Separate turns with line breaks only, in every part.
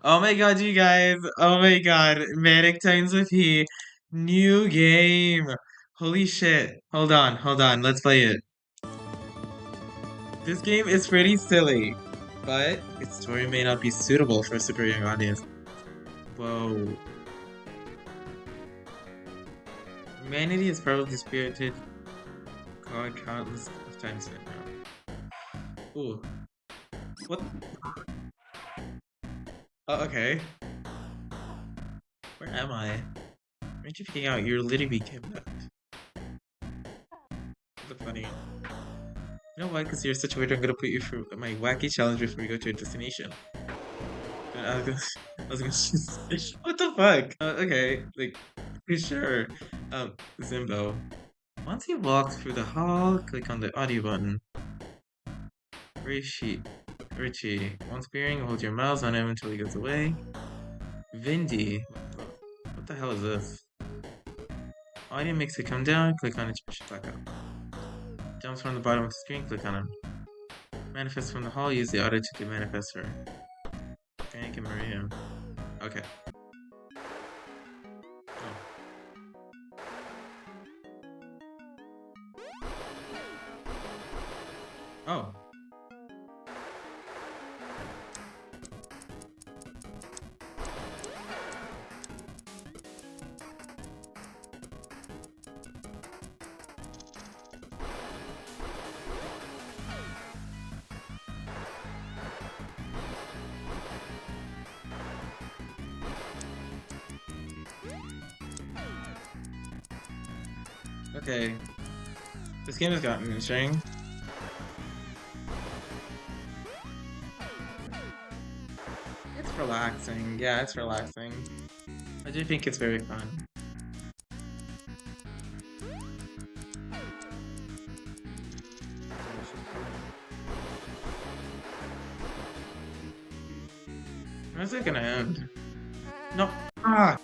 Oh my god, you guys. Oh my god. Manic Times with He. New game. Holy shit. Hold on. Let's play it. This game is pretty silly, but its story may not be suitable for a super young audience. Whoa. Humanity is probably spirited God countless times right now. Ooh. What? Oh, okay. Where am I? Aren't you picking out? You're literally kidnapped. That's funny. You know why? Because you're such a weird, I'm gonna put you through my wacky challenge before we go to your destination. And I was gonna just, what the fuck? Okay, like, sure. Zimbo. Once you walk through the hall, click on the audio button. Rishi. Richie. Once appearing, hold your mouse on him until he goes away. Vindy. What the hell is this? Audio makes it come down, click on it to push it back up. Jumps from the bottom of the screen, click on him. Manifest from the hall, use the audio to manifest her. Frank and Maria. Okay. Oh. Oh. Okay. This game has gotten interesting. It's relaxing. Yeah, it's relaxing. I do think it's very fun. When's it gonna end? No. Ah!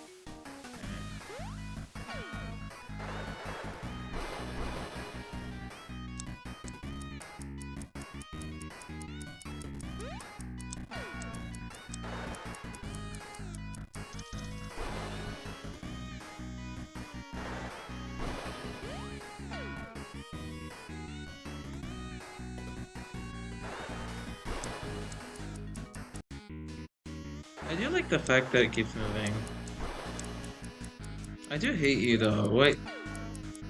I do like the fact that it keeps moving. I do hate you though. Wait.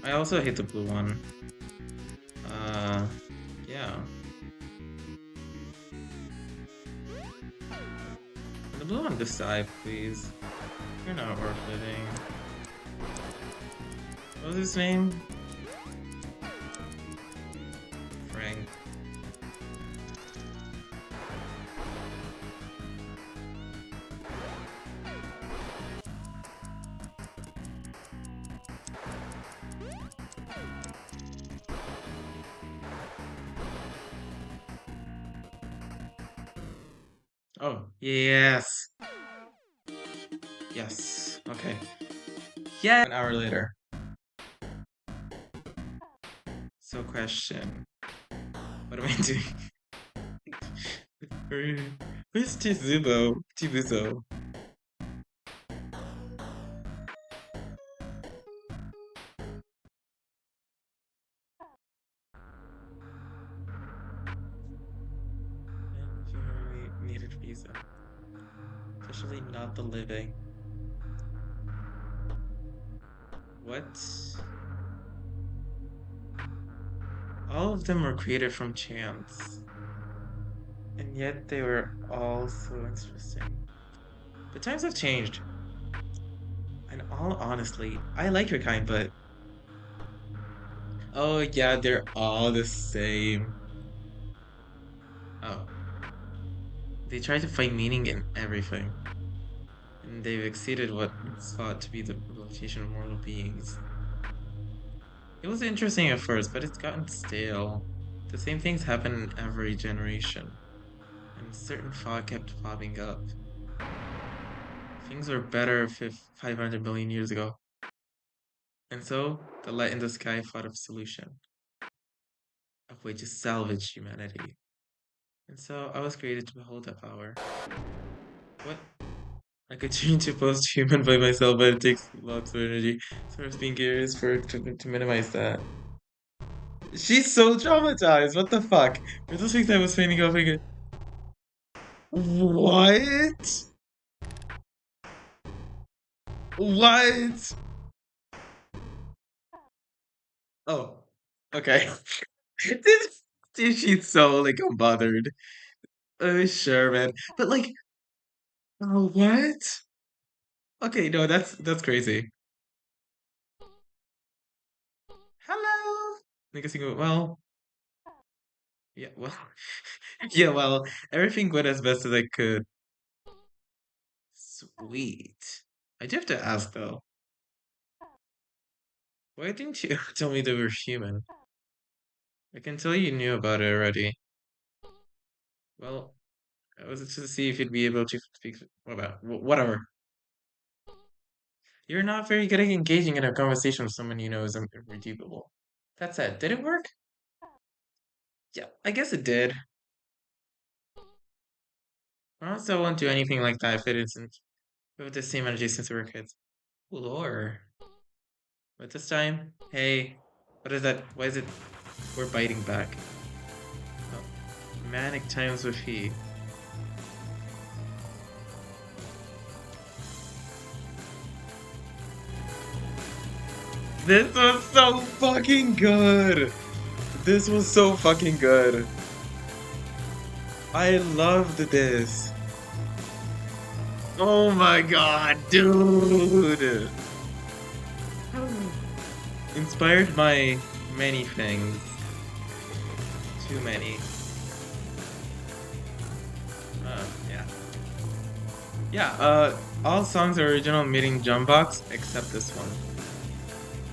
I also hate the blue one. Yeah. The blue one this side, please. You're not worth living. What was his name? Frank. Oh, yes. Yes. Okay. Yeah. An hour later. So question. What am I doing? Who's Tizubo? Tibuzo. Needed visa. Especially not the living. What? All of them were created from chance. And yet they were all so interesting. The times have changed. And all honestly, I like your kind, but oh yeah, they're all the same. Oh. They try to find meaning in everything. And they've exceeded what is thought to be the limitation of mortal beings. It was interesting at first, but it's gotten stale. The same things happen in every generation. And certain fog kept popping up. Things were better 500 million years ago. And so, the light in the sky thought of a solution. A way to salvage humanity. And so, I was created to behold that power. What? I could change to post-human by myself, but it takes lots of energy. So I was being curious to minimize that. She's so traumatized. What the fuck? For those weeks I was fainting off again. What? What? Oh, okay. This, dude, she's so like unbothered. Oh, sure, man. But like, oh, what? Okay, no, that's crazy. Hello. Like a single. Well, yeah. Well, yeah. Well, everything went as best as I could. Sweet. I do have to ask though. Why didn't you tell me they were human? I can tell you knew about it already. Well, I was just to see if you'd be able to speak about whatever. You're not very good at engaging in a conversation with someone you know is irredeemable. That said, did it work? Yeah, I guess it did. I also won't do anything like that if it isn't with the same energy since we were kids. Lore. But this time, hey, what is that? Why is it we're biting back? Oh, manic times with he. This was so fucking good. This was so fucking good. I loved this. Oh my god, dude. Inspired by many things. Too many. Yeah. Yeah, all songs are original meeting Jumbox except this one.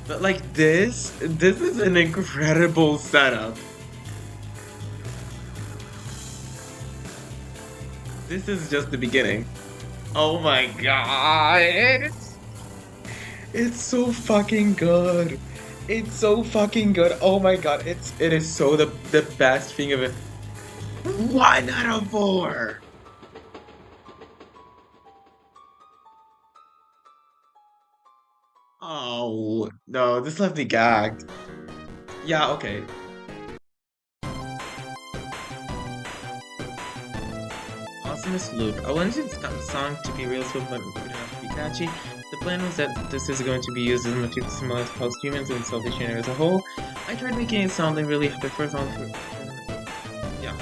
But like this is an incredible setup. This is just the beginning. Oh my god. It's so fucking good. It's so fucking good. Oh my god. It is so the best thing of it. 1 out of 4. Oh no, this left me gagged. Yeah, okay. Awesomest loop. I wanted the song to be real slow, but it would have to be catchy. The plan was that this is going to be used as a motif to symbolize post-humans and Salvation as a whole. I tried making it sound like really the first song for yeah.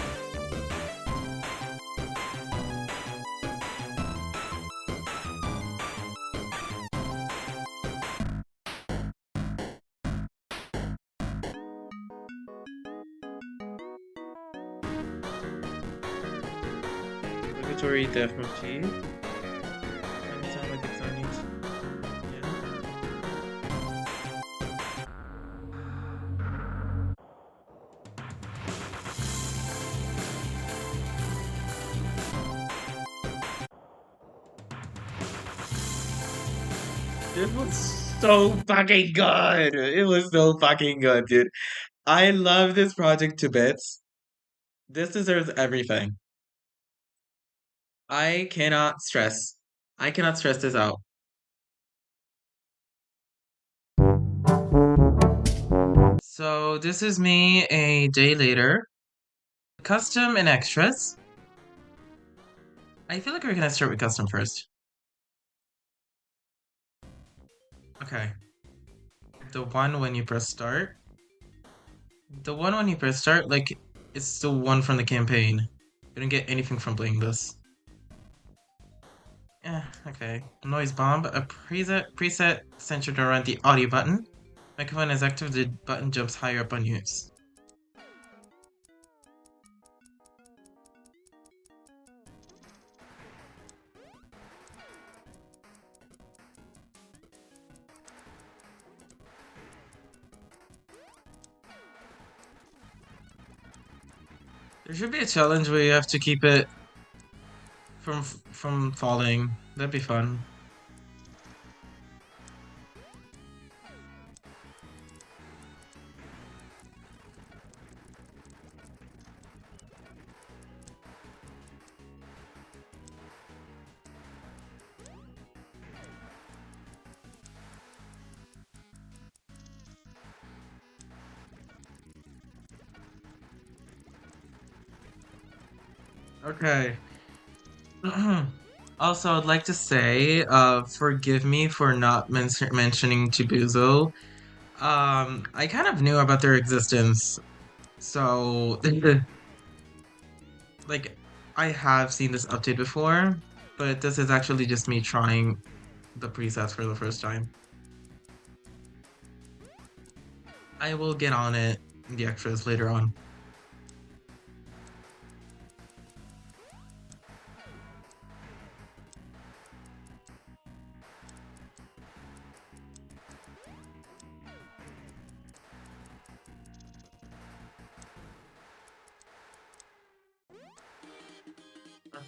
Obligatory death motif. Kind of sound like it's on it. Yeah. This was so fucking good. It was so fucking good, dude. I love this project to bits. This deserves everything. I cannot stress. I cannot stress this out. So this is me a day later. Custom and extras. I feel like we're gonna start with custom first. Okay. The one when you press start. The one when you press start, like, it's the one from the campaign. You don't get anything from playing this. Okay. Noise bomb, a preset centered around the audio button. Microphone is active, the button jumps higher up on use. There should be a challenge where you have to keep it from falling. That'd be fun. Okay. Also, I'd like to say, forgive me for not mentioning Chibuzo. I kind of knew about their existence, so like I have seen this update before, but this is actually just me trying the presets for the first time. I will get on it in the extras later on.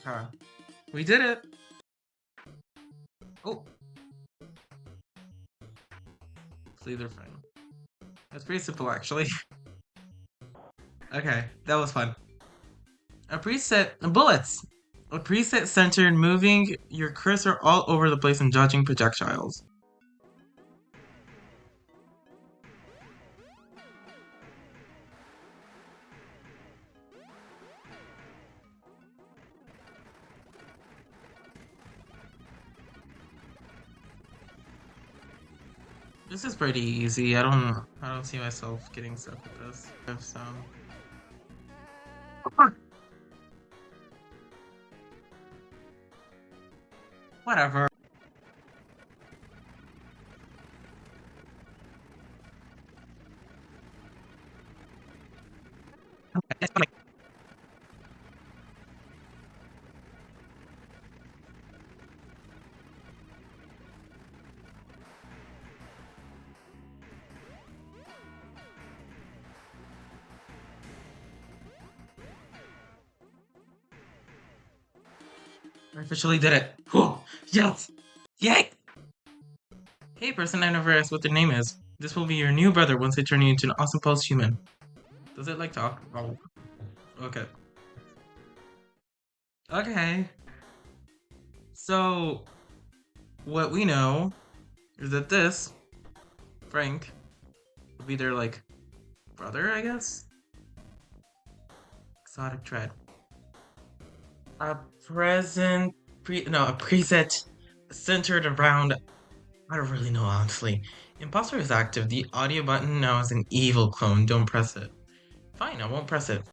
Okay. We did it. Oh, Slither frame. That's pretty simple actually. Okay, that was fun. A preset bullets. A preset centered moving your cursor all over the place and dodging projectiles. This is pretty easy. I don't see myself getting stuck with this. Have some. Whatever. I officially did it. Yes! Yay! Hey person, I never asked what their name is. This will be your new brother once I turn you into an awesome pulse human. Does it like talk? Oh. Okay. Okay. So what we know is that this, Frank, would be their like brother, I guess? Exotic Tread. A present a preset centered around I don't really know honestly. Imposter is active. The audio button now is an evil clone. Don't press it. Fine, I won't press it.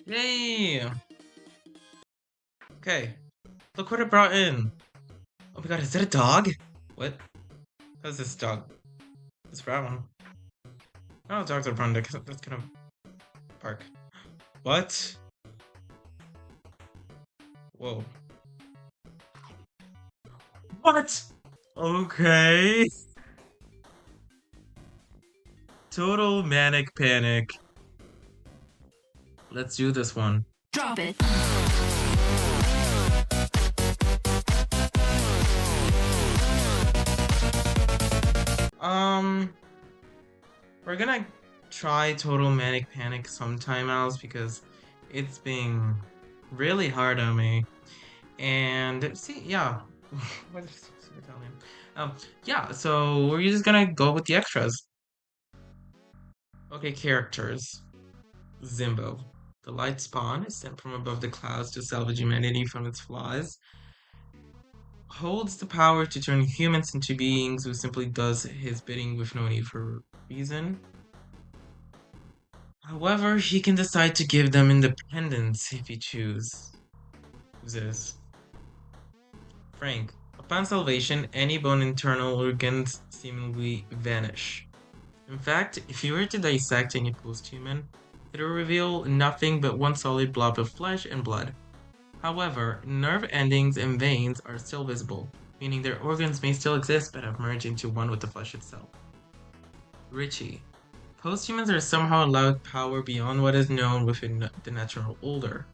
Yay! Okay. Look what I brought in. Oh my god, is that a dog? What? How's this dog? This brown one. Oh, dogs are brown. That's gonna bark. What? Whoa. What? Okay. Total manic panic. Let's do this one.
Drop it.
Um, we're gonna try Total Manic Panic sometime else because it's being really hard on me. And see, yeah. What is Italian? Yeah, so we're just gonna go with the extras. Okay, characters. Zimbo. The light spawn is sent from above the clouds to salvage humanity from its flaws. Holds the power to turn humans into beings who simply does his bidding with no need for reason. However, he can decide to give them independence if he chooses. Who's this? Frank. Upon salvation, any bone internal organs seemingly vanish. In fact, if you were to dissect any post-human, it will reveal nothing but one solid blob of flesh and blood. However, nerve endings and veins are still visible, meaning their organs may still exist but have merged into one with the flesh itself. Richie. Posthumans are somehow allowed power beyond what is known within the natural order.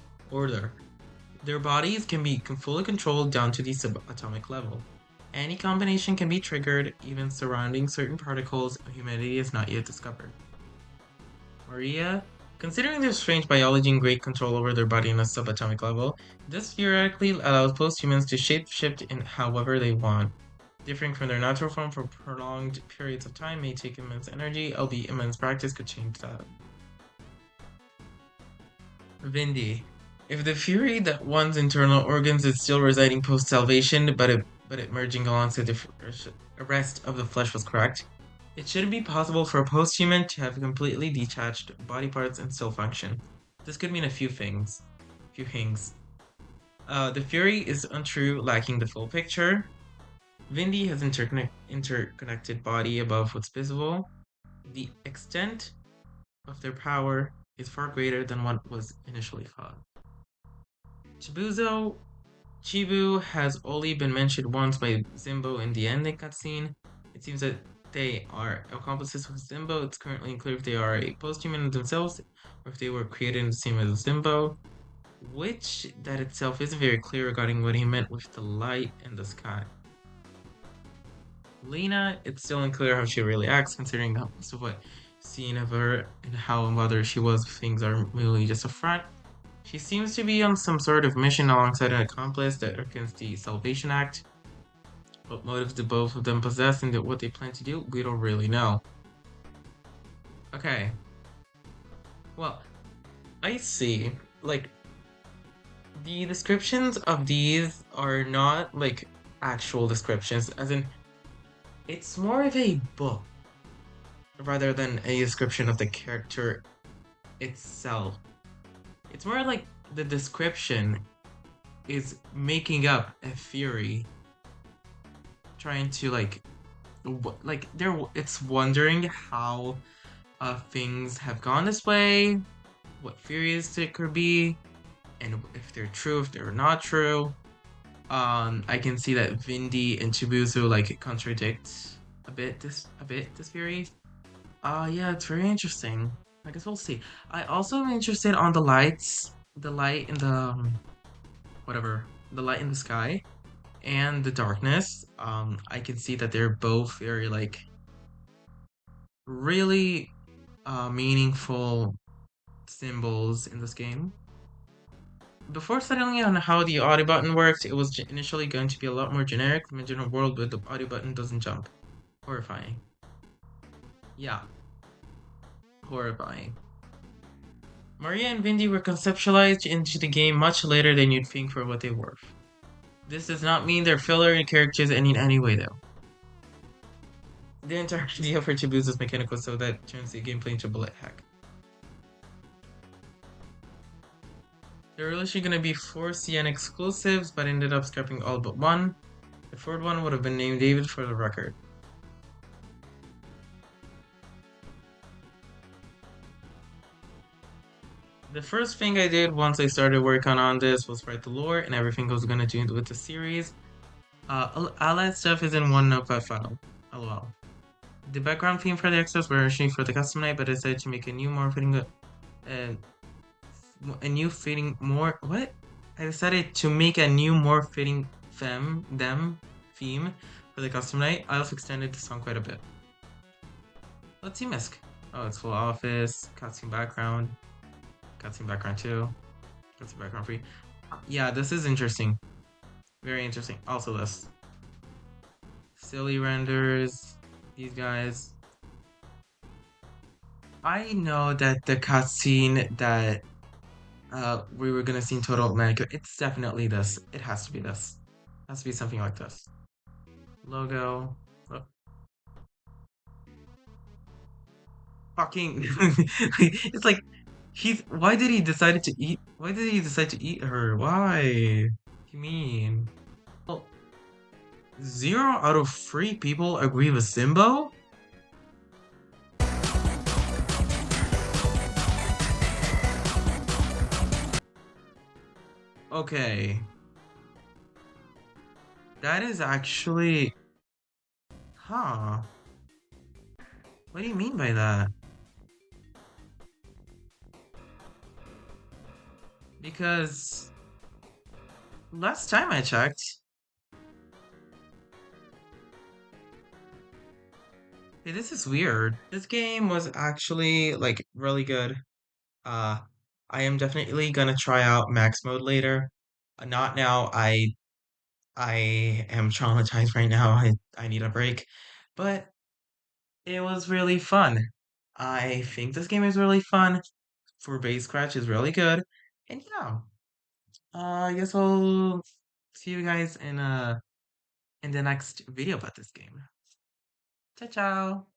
Their bodies can be fully controlled down to the subatomic level. Any combination can be triggered, even surrounding certain particles humanity has not yet discovered. Maria, considering their strange biology and great control over their body on a subatomic level, this theoretically allows posthumans to shapeshift in however they want. Differing from their natural form for prolonged periods of time may take immense energy, albeit immense practice could change that. Vindi. If the fury that one's internal organs is still residing post salvation, but it merging alongside the rest of the flesh was correct, it shouldn't be possible for a post-human to have completely detached body parts and still function. This could mean a few things. Few things. The fury is untrue, lacking the full picture. Vindi has interconnected body above what's visible. The extent of their power is far greater than what was initially thought. Chibuzo Chibu has only been mentioned once by Zimbo in the ending cutscene. It seems that they are accomplices with Zimbo. It's currently unclear if they are a post-human themselves or if they were created in the same way as Zimbo, which that itself isn't very clear regarding what he meant with the light in the sky. Lena, it's still unclear how she really acts, considering most of what seen of her and how whether she was things are merely just a front. She seems to be on some sort of mission alongside an accomplice that against the Salvation Act. What motives do both of them possess and what they plan to do, we don't really know. Okay. Well, I see. Like, the descriptions of these are not, like, actual descriptions, as in, it's more of a book rather than a description of the character itself. It's more like the description is making up a theory, trying to it's wondering how things have gone this way, what theories it could be, and if they're true, if they're not true. I can see that Vindi and Chibuzu like contradict this theory. Yeah, it's very interesting. I guess we'll see. I also am interested on the light in the whatever, the light in the sky and the darkness. I can see that they're both very like really meaningful symbols in this game. Before settling on how the audio button works, it was initially going to be a lot more generic. Imagine a world where the audio button doesn't jump. Horrifying. Yeah, horrifying. Maria and Vindy were conceptualized into the game much later than you'd think for what they were. This does not mean they're filler characters in any way, though. The entire idea for Chibuza's mechanic was so that turns the gameplay into bullet heck. There were initially going to be 4 CN exclusives, but ended up scrapping all but one. The third one would have been named David for the record. The first thing I did once I started working on this was write the lore and everything I was going to do with the series. All that stuff is in one notepad file. LOL. The background theme for the extras were originally for the custom night, but I decided to make a new, more fitting, I decided to make a new, more fitting theme for the custom night. I also extended the song quite a bit. Let's see, Misk. Oh, it's full office, cutscene background 2, cutscene background 3. Yeah, this is interesting. Very interesting. Also this. Silly renders, these guys. I know that the cutscene that we were gonna see in Total Manic, it's definitely this. It has to be this. It has to be something like this. Logo. Oh. Fucking it's like why did he decide to eat her? Why? What do you mean? Well, 0 out of 3 people agree with Simbo? Okay. That is actually... Huh. What do you mean by that? Because... Last time I checked, hey, this is weird. This game was actually like really good. Uh, I am definitely gonna try out max mode later. Not now. I am traumatized right now. I need a break. But it was really fun. I think this game is really fun. For base scratch is really good. And yeah, I guess I'll see you guys in the next video about this game. Ciao ciao.